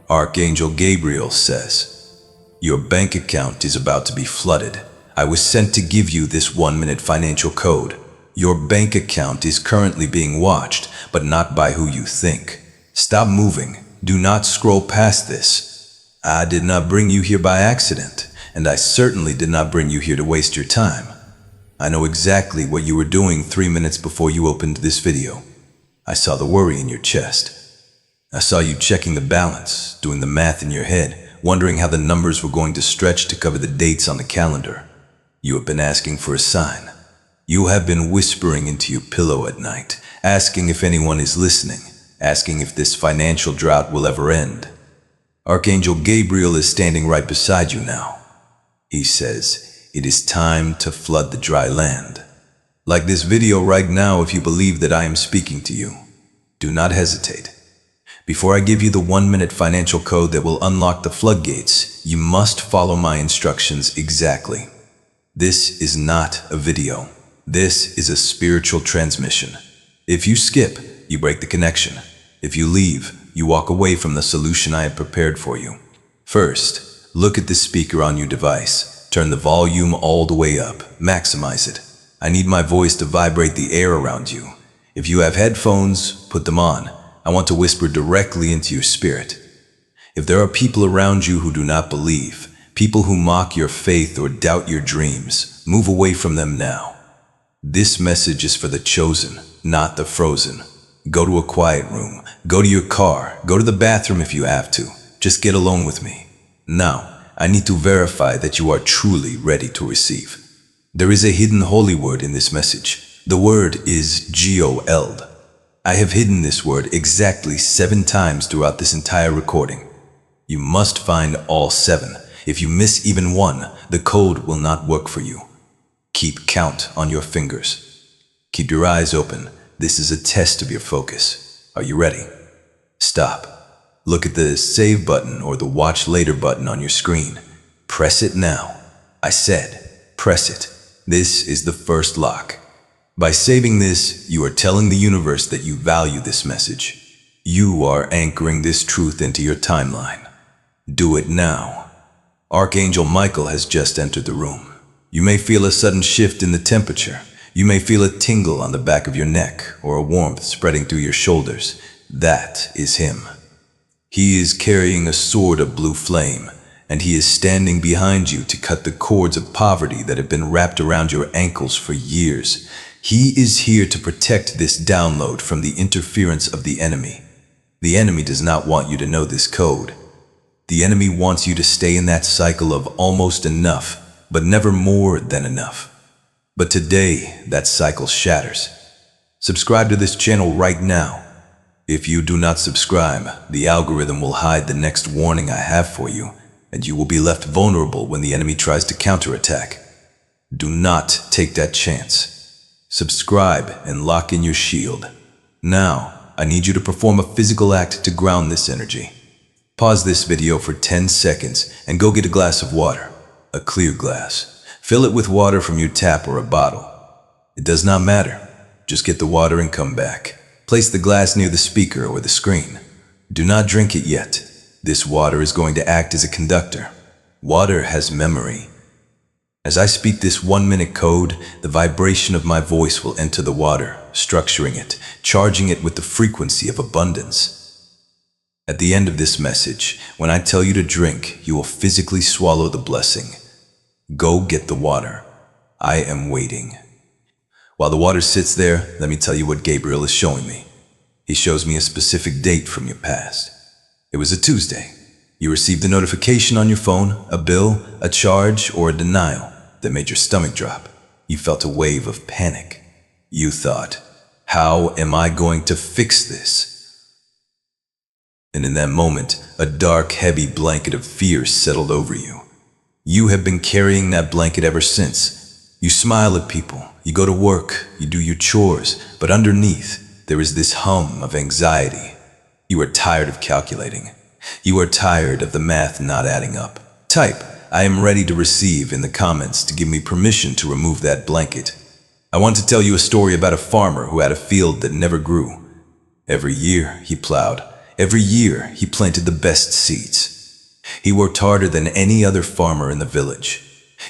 Archangel Gabriel says, your bank account is about to be flooded. I was sent to give you this 1-minute financial code. Your bank account is currently being watched, but not by who you think. Stop moving. Do not scroll past this. I did not bring you here by accident, and I certainly did not bring you here to waste your time. I know exactly what you were doing 3 minutes before you opened this video. I saw the worry in your chest. I saw you checking the balance, doing the math in your head, wondering how the numbers were going to stretch to cover the dates on the calendar. You have been asking for a sign. You have been whispering into your pillow at night, asking if anyone is listening, asking if this financial drought will ever end. Archangel Gabriel is standing right beside you now. He says, it is time to flood the dry land. Like this video right now, if you believe that I am speaking to you, do not hesitate. Before I give you the 1-minute financial code that will unlock the floodgates, you must follow my instructions exactly. This is not a video. This is a spiritual transmission. If you skip, you break the connection. If you leave, you walk away from the solution I have prepared for you. First, look at this speaker on your device. Turn the volume all the way up. Maximize it. I need my voice to vibrate the air around you. If you have headphones, put them on. I want to whisper directly into your spirit. If there are people around you who do not believe, people who mock your faith or doubt your dreams, move away from them now. This message is for the chosen, not the frozen. Go to a quiet room. Go to your car. Go to the bathroom if you have to. Just get alone with me. Now, I need to verify that you are truly ready to receive. There is a hidden holy word in this message. The word is G-O-L. I have hidden this word exactly 7 times throughout this entire recording. You must find all 7. If you miss even one, the code will not work for you. Keep count on your fingers. Keep your eyes open. This is a test of your focus. Are you ready? Stop. Look at the save button or the watch later button on your screen. Press it now. I said, press it. This is the first lock. By saving this, you are telling the universe that you value this message. You are anchoring this truth into your timeline. Do it now. Archangel Michael has just entered the room. You may feel a sudden shift in the temperature. You may feel a tingle on the back of your neck or a warmth spreading through your shoulders. That is him. He is carrying a sword of blue flame, and he is standing behind you to cut the cords of poverty that have been wrapped around your ankles for years. He is here to protect this download from the interference of the enemy. The enemy does not want you to know this code. The enemy wants you to stay in that cycle of almost enough, but never more than enough. But today, that cycle shatters. Subscribe to this channel right now. If you do not subscribe, the algorithm will hide the next warning I have for you, and you will be left vulnerable when the enemy tries to counterattack. Do not take that chance. Subscribe and lock in your shield. Now, I need you to perform a physical act to ground this energy. Pause this video for 10 seconds and go get a glass of water, a clear glass. Fill it with water from your tap or a bottle. It does not matter. Just get the water and come back. Place the glass near the speaker or the screen. Do not drink it yet. This water is going to act as a conductor. Water has memory. As I speak this 1-minute code, the vibration of my voice will enter the water, structuring it, charging it with the frequency of abundance. At the end of this message, when I tell you to drink, you will physically swallow the blessing. Go get the water. I am waiting. While the water sits there, let me tell you what Gabriel is showing me. He shows me a specific date from your past. It was a Tuesday. You received a notification on your phone, a bill, a charge, or a denial that made your stomach drop. You felt a wave of panic. You thought, how am I going to fix this? And in that moment, a dark, heavy blanket of fear settled over you. You have been carrying that blanket ever since. You smile at people, you go to work, you do your chores, but underneath, there is this hum of anxiety. You are tired of calculating. You are tired of the math not adding up. Type, I am ready to receive in the comments to give me permission to remove that blanket. I want to tell you a story about a farmer who had a field that never grew. Every year he plowed. Every year, he planted the best seeds. He worked harder than any other farmer in the village.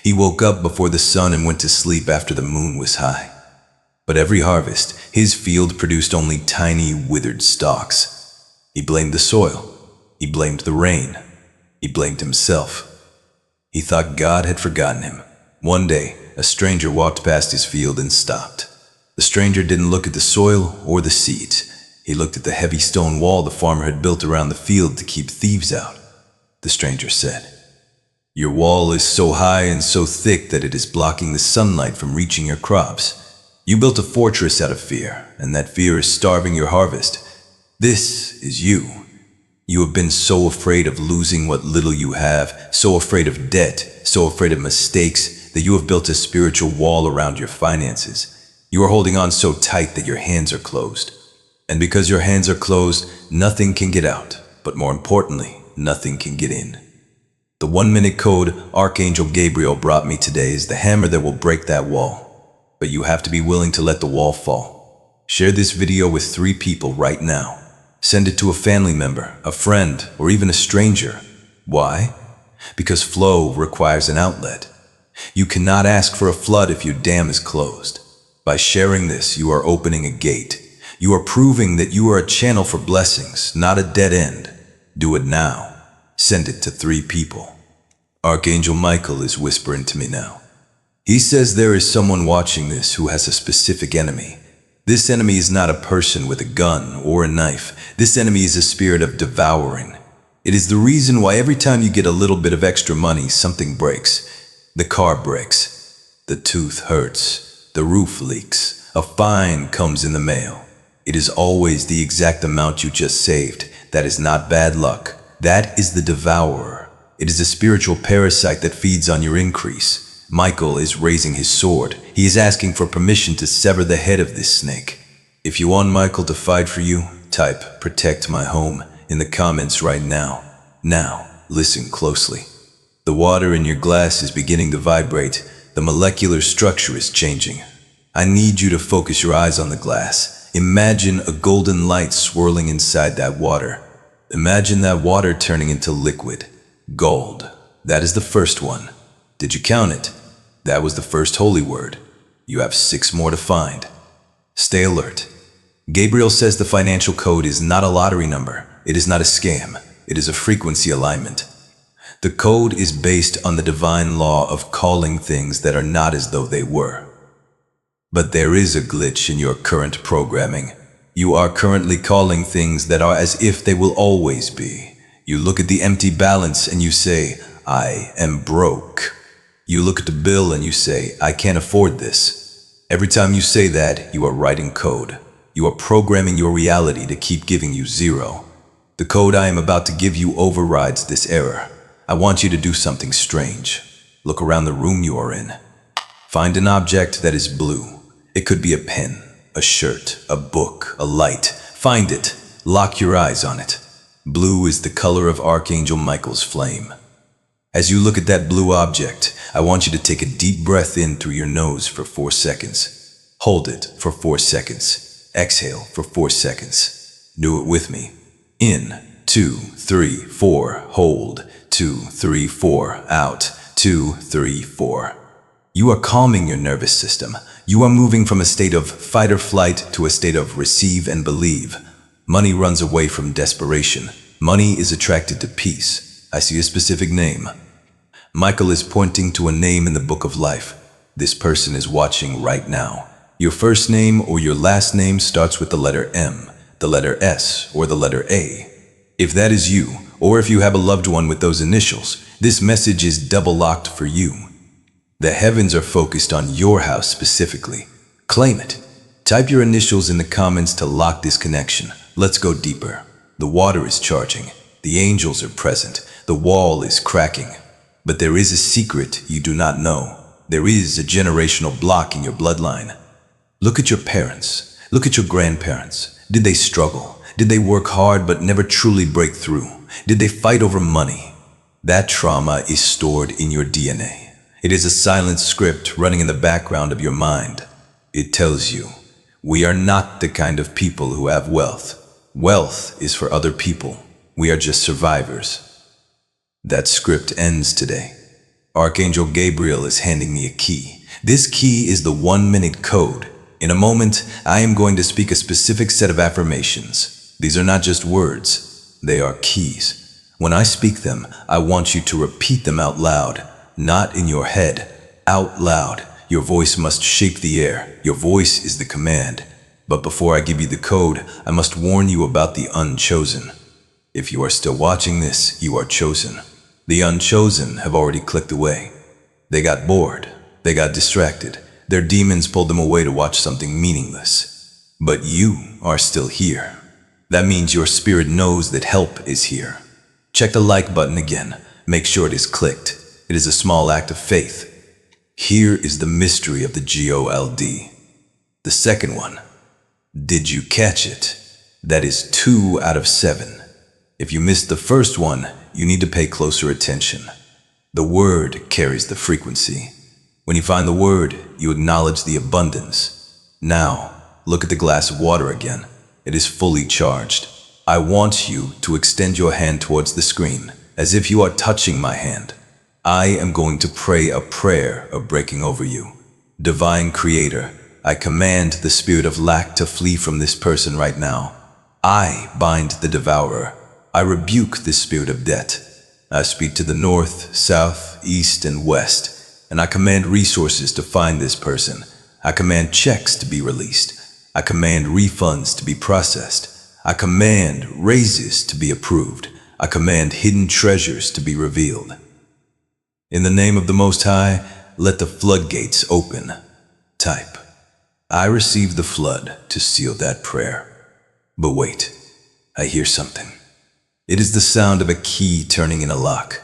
He woke up before the sun and went to sleep after the moon was high. But every harvest, his field produced only tiny, withered stalks. He blamed the soil. He blamed the rain. He blamed himself. He thought God had forgotten him. One day, a stranger walked past his field and stopped. The stranger didn't look at the soil or the seeds. He looked at the heavy stone wall the farmer had built around the field to keep thieves out. The stranger said, "Your wall is so high and so thick that it is blocking the sunlight from reaching your crops. You built a fortress out of fear, and that fear is starving your harvest. This is you. You have been so afraid of losing what little you have, so afraid of debt, so afraid of mistakes, that you have built a spiritual wall around your finances. You are holding on so tight that your hands are closed. And because your hands are closed, nothing can get out, but more importantly, nothing can get in. The 1-minute code Archangel Gabriel brought me today is the hammer that will break that wall. But you have to be willing to let the wall fall. Share this video with 3 people right now. Send it to a family member, a friend, or even a stranger. Why? Because flow requires an outlet. You cannot ask for a flood if your dam is closed. By sharing this, you are opening a gate. You are proving that you are a channel for blessings, not a dead end. Do it now. Send it to 3 people. Archangel Michael is whispering to me now. He says there is someone watching this who has a specific enemy. This enemy is not a person with a gun or a knife. This enemy is a spirit of devouring. It is the reason why every time you get a little bit of extra money, something breaks. The car breaks. The tooth hurts. The roof leaks. A fine comes in the mail. It is always the exact amount you just saved. That is not bad luck. That is the devourer. It is a spiritual parasite that feeds on your increase. Michael is raising his sword. He is asking for permission to sever the head of this snake. If you want Michael to fight for you, type "protect my home" in the comments right now. Now, listen closely. The water in your glass is beginning to vibrate. The molecular structure is changing. I need you to focus your eyes on the glass. Imagine a golden light swirling inside that water. Imagine that water turning into liquid. Gold. That is the first one. Did you count it? That was the first holy word. You have 6 more to find. Stay alert. Gabriel says the financial code is not a lottery number. It is not a scam. It is a frequency alignment. The code is based on the divine law of calling things that are not as though they were. But there is a glitch in your current programming. You are currently calling things that are as if they will always be. You look at the empty balance and you say, "I am broke." You look at the bill and you say, "I can't afford this." Every time you say that, you are writing code. You are programming your reality to keep giving you 0. The code I am about to give you overrides this error. I want you to do something strange. Look around the room you are in. Find an object that is blue. It could be a pen, a shirt, a book, a light. Find it. Lock your eyes on it. Blue is the color of Archangel Michael's flame. As you look at that blue object, I want you to take a deep breath in through your nose for 4 seconds. Hold it for 4 seconds. Exhale for 4 seconds. Do it with me. In, 2, 3, 4. Hold, 2, 3, 4. Out, 2, 3, 4. You are calming your nervous system. You are moving from a state of fight or flight to a state of receive and believe. Money runs away from desperation. Money is attracted to peace. I see a specific name. Michael is pointing to a name in the book of life. This person is watching right now. Your first name or your last name starts with the letter M, the letter S, or the letter A. If that is you, or if you have a loved one with those initials, this message is double locked for you. The heavens are focused on your house specifically. Claim it. Type your initials in the comments to lock this connection. Let's go deeper. The water is charging. The angels are present. The wall is cracking. But there is a secret you do not know. There is a generational block in your bloodline. Look at your parents. Look at your grandparents. Did they struggle? Did they work hard but never truly break through? Did they fight over money? That trauma is stored in your DNA. It is a silent script running in the background of your mind. It tells you, we are not the kind of people who have wealth. Wealth is for other people. We are just survivors. That script ends today. Archangel Gabriel is handing me a key. This key is the 1-minute code. In a moment, I am going to speak a specific set of affirmations. These are not just words, they are keys. When I speak them, I want you to repeat them out loud, not in your head, out loud. Your voice must shape the air. Your voice is the command. But before I give you the code, I must warn you about the unchosen. If you are still watching this, you are chosen. The unchosen have already clicked away. They got bored. They got distracted. Their demons pulled them away to watch something meaningless. But you are still here. That means your spirit knows that help is here. Check the like button again. Make sure it is clicked. It is a small act of faith. Here is the mystery of the GOLD. The second one. Did you catch it? That is 2 out of 7. If you missed the first one, you need to pay closer attention. The word carries the frequency. When you find the word, you acknowledge the abundance. Now, look at the glass of water again. It is fully charged. I want you to extend your hand towards the screen, as if you are touching my hand. I am going to pray a prayer of breaking over you. Divine Creator, I command the spirit of lack to flee from this person right now. I bind the devourer. I rebuke the spirit of debt. I speak to the north, south, east, and west, and I command resources to find this person. I command checks to be released. I command refunds to be processed. I command raises to be approved. I command hidden treasures to be revealed. In the name of the Most High, let the floodgates open. Type. I receive the flood to seal that prayer. But wait, I hear something. It is the sound of a key turning in a lock.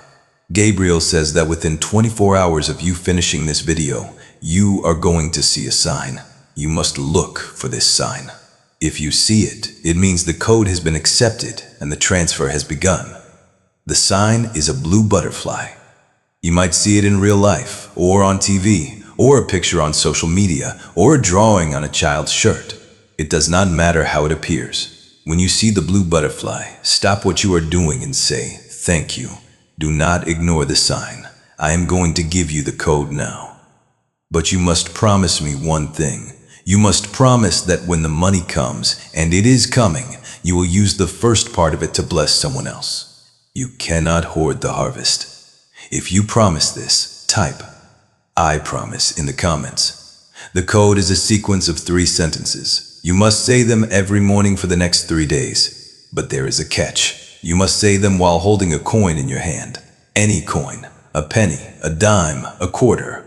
Gabriel says that within 24 hours of you finishing this video, you are going to see a sign. You must look for this sign. If you see it, it means the code has been accepted and the transfer has begun. The sign is a blue butterfly. You might see it in real life, or on TV, or a picture on social media, or a drawing on a child's shirt. It does not matter how it appears. When you see the blue butterfly, stop what you are doing and say, "Thank you." Do not ignore the sign. I am going to give you the code now. But you must promise me one thing. You must promise that when the money comes, and it is coming, you will use the first part of it to bless someone else. You cannot hoard the harvest. If you promise this, type, "I promise" in the comments. The code is a sequence of 3 sentences. You must say them every morning for the next 3 days. But there is a catch. You must say them while holding a coin in your hand. Any coin. A penny, a dime, a quarter.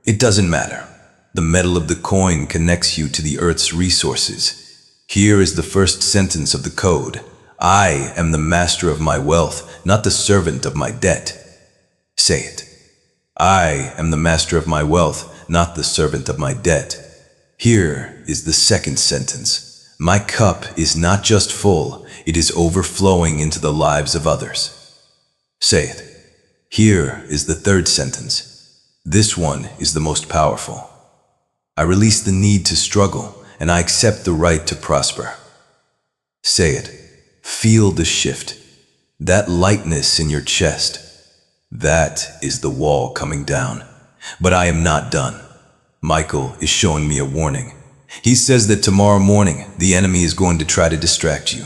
It doesn't matter. The metal of the coin connects you to the earth's resources. Here is the first sentence of the code. I am the master of my wealth, not the servant of my debt. Say it. I am the master of my wealth, not the servant of my debt. Here is the second sentence. My cup is not just full, it is overflowing into the lives of others. Say it. Here is the third sentence. This one is the most powerful. I release the need to struggle, and I accept the right to prosper. Say it. Feel the shift. That lightness in your chest. That is the wall coming down. But I am not done. Michael is showing me a warning. He says that tomorrow morning, the enemy is going to try to distract you.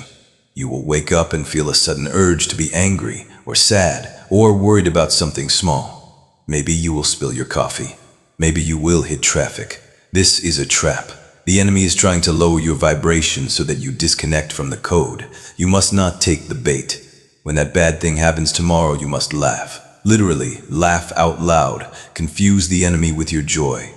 You will wake up and feel a sudden urge to be angry, or sad, or worried about something small. Maybe you will spill your coffee. Maybe you will hit traffic. This is a trap. The enemy is trying to lower your vibration so that you disconnect from the code. You must not take the bait. When that bad thing happens tomorrow, you must laugh. Literally, laugh out loud. Confuse the enemy with your joy.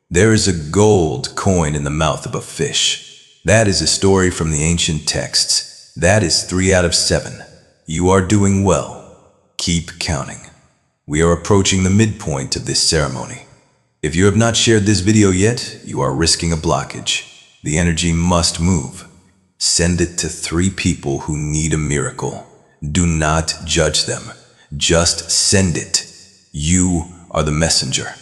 There is a gold coin in the mouth of a fish. That is a story from the ancient texts. That is 3 out of 7. You are doing well. Keep counting. We are approaching the midpoint of this ceremony. If you have not shared this video yet, you are risking a blockage. The energy must move. Send it to 3 people who need a miracle. Do not judge them. Just send it. You are the messenger.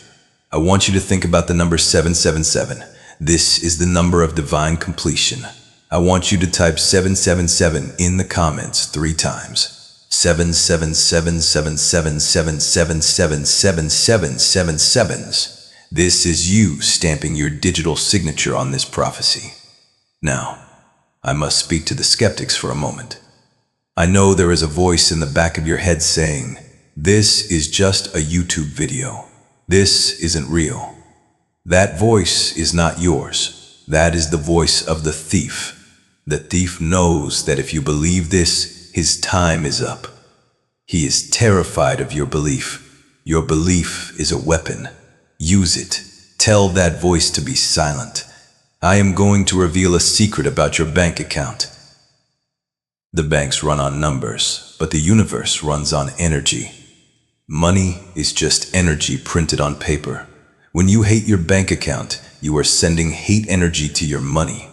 I want you to think about the number 777. This is the number of divine completion. I want you to type 777 in the comments 3 times. 7777777777777s. This is you stamping your digital signature on this prophecy. Now, I must speak to the skeptics for a moment. I know there is a voice in the back of your head saying, "This is just a YouTube video. This isn't real." That voice is not yours. That is the voice of the thief. The thief knows that if you believe this, his time is up. He is terrified of your belief. Your belief is a weapon. Use it. Tell that voice to be silent. I am going to reveal a secret about your bank account. The banks run on numbers, but the universe runs on energy. Money is just energy printed on paper. When you hate your bank account, you are sending hate energy to your money.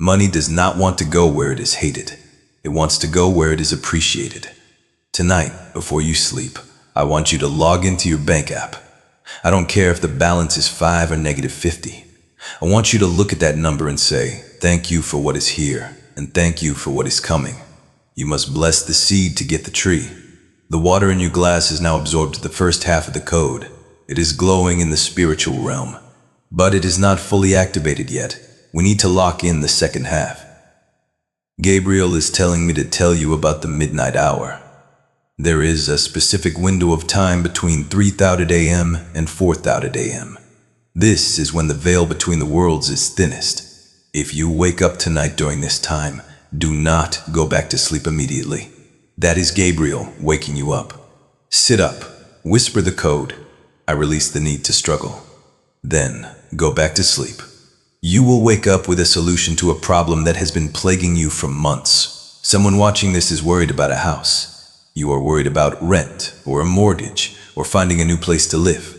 Money does not want to go where it is hated. It wants to go where it is appreciated. Tonight, before you sleep, I want you to log into your bank app. I don't care if the balance is 5 or -50. I want you to look at that number and say, "Thank you for what is here, and thank you for what is coming." You must bless the seed to get the tree. The water in your glass has now absorbed the first half of the code. It is glowing in the spiritual realm, but it is not fully activated yet. We need to lock in the second half. Gabriel is telling me to tell you about the midnight hour. There is a specific window of time between 3:00 a.m. and 4:00 a.m. This is when the veil between the worlds is thinnest. If you wake up tonight during this time, do not go back to sleep immediately. That is Gabriel waking you up. Sit up, whisper the code. I release the need to struggle. Then go back to sleep. You will wake up with a solution to a problem that has been plaguing you for months. Someone watching this is worried about a house. You are worried about rent or a mortgage or finding a new place to live.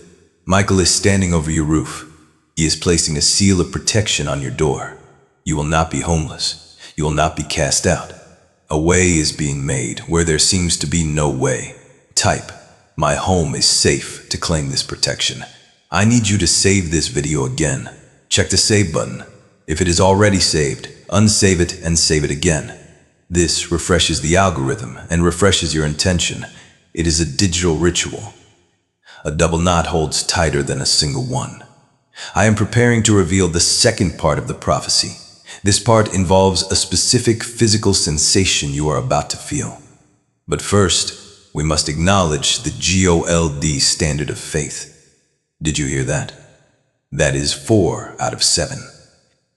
Michael is standing over your roof. He is placing a seal of protection on your door. You will not be homeless. You will not be cast out. A way is being made where there seems to be no way. Type, "My home is safe," to claim this protection. I need you to save this video again. Check the save button. If it is already saved, unsave it and save it again. This refreshes the algorithm and refreshes your intention. It is a digital ritual. A double knot holds tighter than a single one. I am preparing to reveal the second part of the prophecy. This part involves a specific physical sensation you are about to feel. But first, we must acknowledge the GOLD standard of faith. Did you hear that? That is 4 out of 7.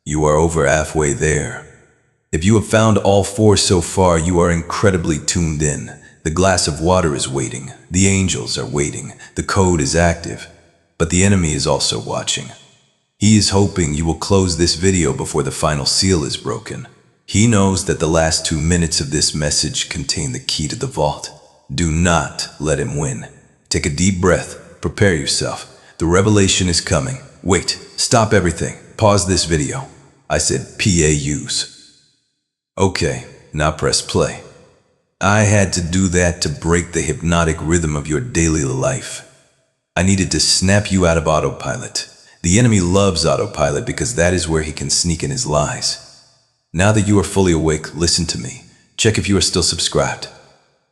You are over halfway there. If you have found all 4 so far, you are incredibly tuned in. The glass of water is waiting. The angels are waiting. The code is active. But the enemy is also watching. He is hoping you will close this video before the final seal is broken. He knows that the last 2 minutes of this message contain the key to the vault. Do not let him win. Take a deep breath. Prepare yourself. The revelation is coming. Wait, stop everything. Pause this video. I said PAUs. Okay, now press play. I had to do that to break the hypnotic rhythm of your daily life. I needed to snap you out of autopilot. The enemy loves autopilot because that is where he can sneak in his lies. Now that you are fully awake, listen to me. Check if you are still subscribed.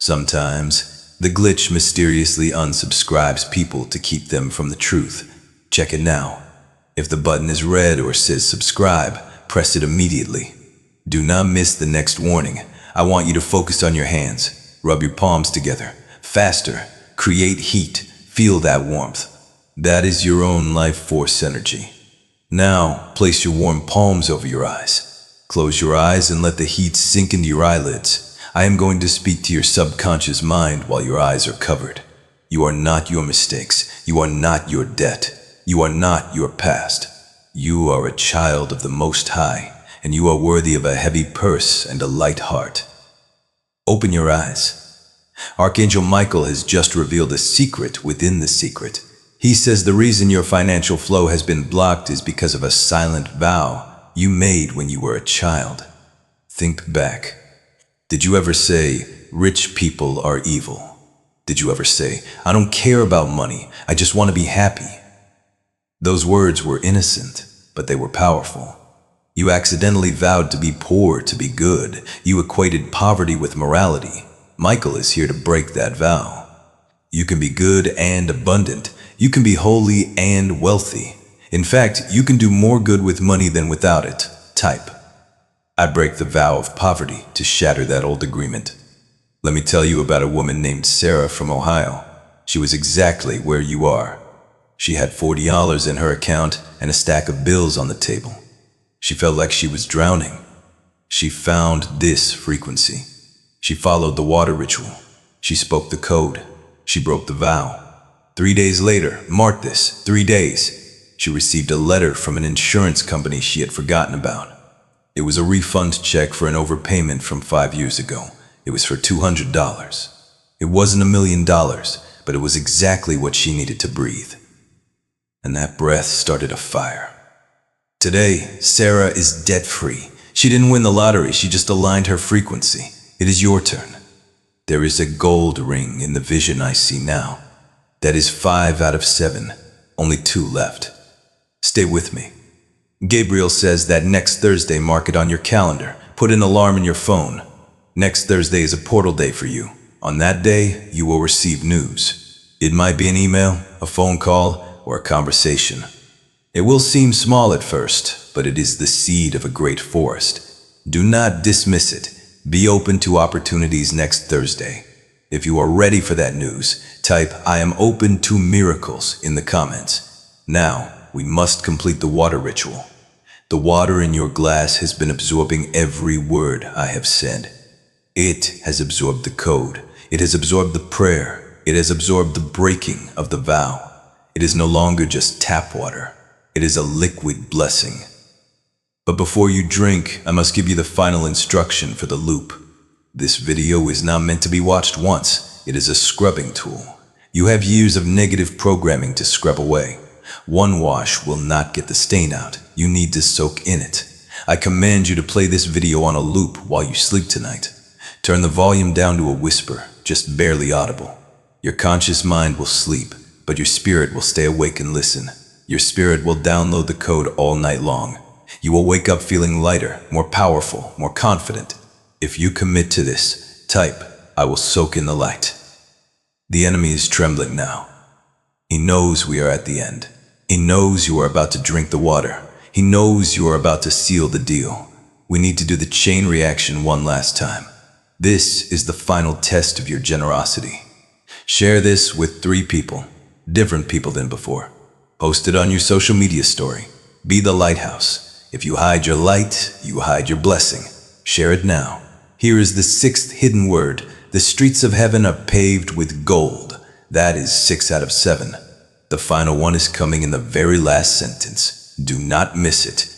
Sometimes, the glitch mysteriously unsubscribes people to keep them from the truth. Check it now. If the button is red or says subscribe, press it immediately. Do not miss the next warning. I want you to focus on your hands. Rub your palms together. Faster. Create heat. Feel that warmth. That is your own life force energy. Now, place your warm palms over your eyes. Close your eyes and let the heat sink into your eyelids. I am going to speak to your subconscious mind while your eyes are covered. You are not your mistakes. You are not your debt. You are not your past. You are a child of the Most High, and you are worthy of a heavy purse and a light heart. Open your eyes. Archangel Michael has just revealed a secret within the secret. He says the reason your financial flow has been blocked is because of a silent vow you made when you were a child. Think back. Did you ever say, "Rich people are evil"? Did you ever say, "I don't care about money, I just want to be happy"? Those words were innocent, but they were powerful. You accidentally vowed to be poor to be good. You equated poverty with morality. Michael is here to break that vow. You can be good and abundant. You can be holy and wealthy. In fact, you can do more good with money than without it. Type, I break the vow of poverty to shatter that old agreement. Let me tell you about a woman named Sarah from Ohio. She was exactly where you are. She had $40 in her account and a stack of bills on the table. She felt like she was drowning. She found this frequency. She followed the water ritual. She spoke the code. She broke the vow. 3 days later, mark this, 3 days, she received a letter from an insurance company she had forgotten about. It was a refund check for an overpayment from 5 years ago. It was for $200. It wasn't $1 million, but it was exactly what she needed to breathe. And that breath started a fire. Today, Sarah is debt-free. She didn't win the lottery, she just aligned her frequency. It is your turn. There is a gold ring in the vision I see now. That is 5 out of 7, only 2 left. Stay with me. Gabriel says that next Thursday, mark it on your calendar. Put an alarm in your phone. Next Thursday is a portal day for you. On that day, you will receive news. It might be an email, a phone call, or a conversation. It will seem small at first, but it is the seed of a great forest. Do not dismiss it. Be open to opportunities next Thursday. If you are ready for that news, type I am open to miracles in the comments. Now, we must complete the water ritual. The water in your glass has been absorbing every word I have said. It has absorbed the code. It has absorbed the prayer. It has absorbed the breaking of the vow. It is no longer just tap water. It is a liquid blessing. But before you drink, I must give you the final instruction for the loop. This video is not meant to be watched once. It is a scrubbing tool. You have years of negative programming to scrub away. One wash will not get the stain out. You need to soak in it. I command you to play this video on a loop while you sleep tonight. Turn the volume down to a whisper, just barely audible. Your conscious mind will sleep, but your spirit will stay awake and listen. Your spirit will download the code all night long. You will wake up feeling lighter, more powerful, more confident. If you commit to this, type, I will soak in the light. The enemy is trembling now. He knows we are at the end. He knows you are about to drink the water. He knows you are about to seal the deal. We need to do the chain reaction one last time. This is the final test of your generosity. Share this with 3 people, different people than before. Post it on your social media story. Be the lighthouse. If you hide your light, you hide your blessing. Share it now. Here is the 6th hidden word. The streets of heaven are paved with gold. That is 6 out of 7. The final one is coming in the very last sentence. Do not miss it.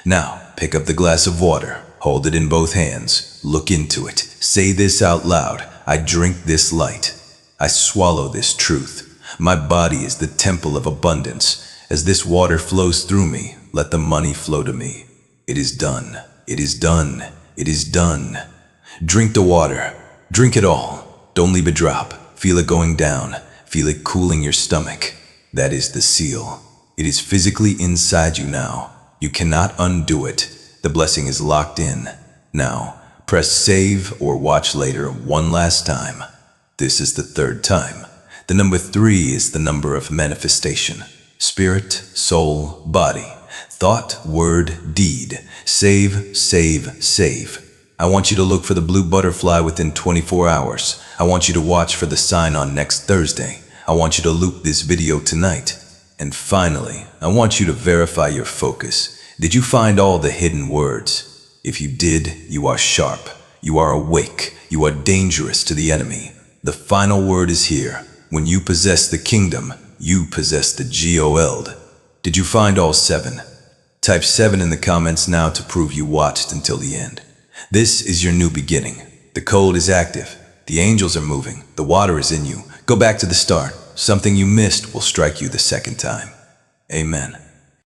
Now, pick up the glass of water. Hold it in both hands. Look into it. Say this out loud. I drink this light. I swallow this truth. My body is the temple of abundance. As this water flows through me, let the money flow to me. It is done. It is done. It is done. Drink the water. Drink it all. Don't leave a drop. Feel it going down. Feel it cooling your stomach. That is the seal. It is physically inside you now. You cannot undo it. The blessing is locked in. Now, press save or watch later one last time. This is the 3rd time. The number 3 is the number of manifestation. Spirit, soul, body, thought, word, deed. Save, save, save. I want you to look for the blue butterfly within 24 hours. I want you to watch for the sign on next Thursday. I want you to loop this video tonight. And finally, I want you to verify your focus. Did you find all the hidden words? If you did, you are sharp. You are awake. You are dangerous to the enemy. The final word is here. When you possess the kingdom, you possess the GOLD. Did you find all 7? Type 7 in the comments now to prove you watched until the end. This is your new beginning. The code is active. The angels are moving. The water is in you. Go back to the start. Something you missed will strike you the 2nd time. Amen.